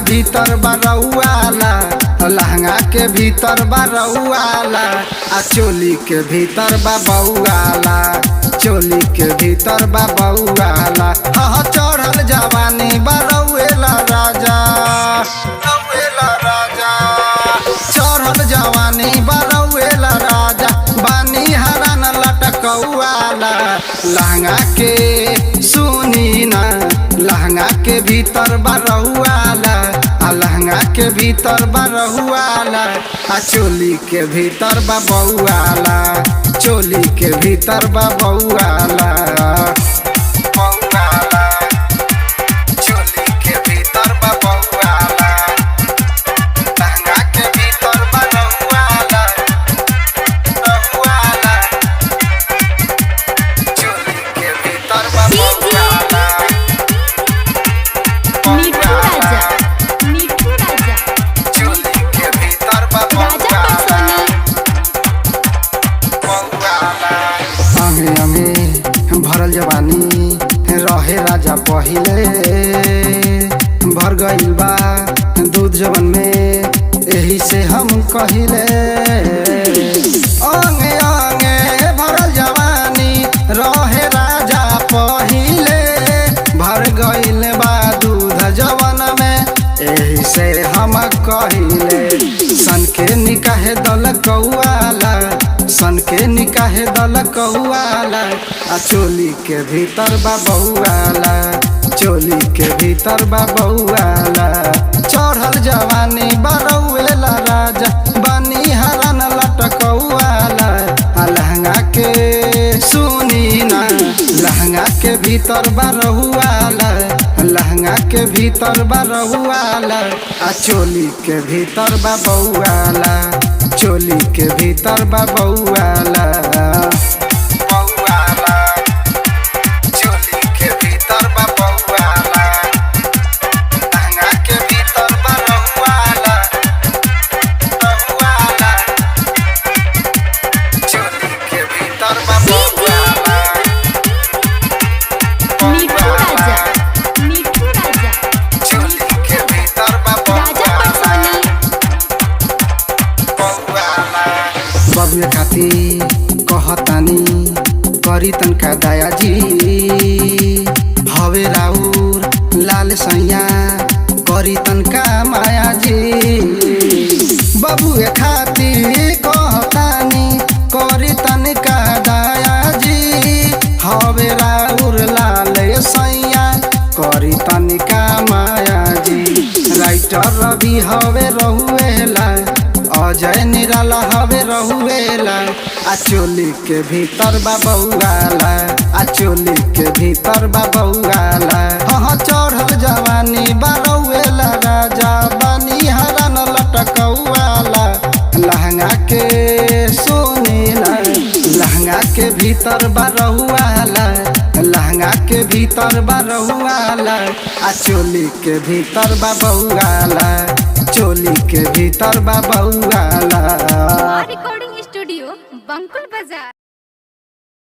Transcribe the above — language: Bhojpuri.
भीतर बरौआला, लहंगा के भीतर बरौआला, आ चोली के भीतर बबौआला, चोली के भीतर बबौआला। हाँ चढ़ल जवानी बरौएला राजा, बरौएला राजा, चढ़ल जवानी बरौएला राजा, बानी हरान लटकौआला। लहंगा के सुनी ना, लहंगा के भीतर बरहुआला, आ लहंगा के भीतर बरहुआला, आ चोली के भीतर बबौआला, चोली के भीतर बबौआला, बबौआला, चोली के भीतर बबौआला, लहंगा के भीतर बरहुआला, बरहुआला, चोली के भीतर बबौआला। मिठू राजा, मिठू राजा, चोली के भीतर राजा पटोनी, अंगे अंगे भरल जवानी रहे राजा पहिले, भर गइल बा दूध जवन में, एही से हम कहिले। अंगे अंगे भरल जवानी रहे राजा पहिले, भर गइल बा दूध जवन में, एही से हम कहिले। सन के निकाहे दल कौआला, सन के निकाहे दल कौआला, आ चोली के भीतर बबौआला, चोली के भीतर बबौआला। चढ़ल जवानी बरौएला राजा, बानी हरान लटकौआला, आ लहंगा के सुनी ना, लहंगा के भीतर बरहुआला, लहंगा के भीतर बरहुआला, आ चोली के भीतर बबौआला, चोली के भीतर बबौआला, बबौआला, चोली के भीतर बबौआला, लहंगा के भीतर बरहुआला, बरहुआला, चोली के भीतर बबौआला, मिठू राजा, मिठू राजा, चोली के भीतर राजा बबौआला। पटोनी, बबुए खाती कहतानी करी तनका दया जी, हवे राउर लाल सैया करी तनका माया जी। बबुए खाती कहतानी करी तनका दया जी, हवे राउर लाल सैया करी तनका माया जी। राइटर रवि हवे रहुएला, अजय निराला हवे रहुएला, आ चोली के भीतर बबौआला, आ चोली के भीतर बबौआला। हाँ चढ़ल जवानी बरौएला राजा, बानी हरान लटकौआला। लहंगा के सुनी ना, लहंगा के भीतर बरहुआला, लहंगा के भीतर बरहुआला, आ चोली के भीतर बबौआला, चोली के भीतर बबौआला। रिकॉर्डिंग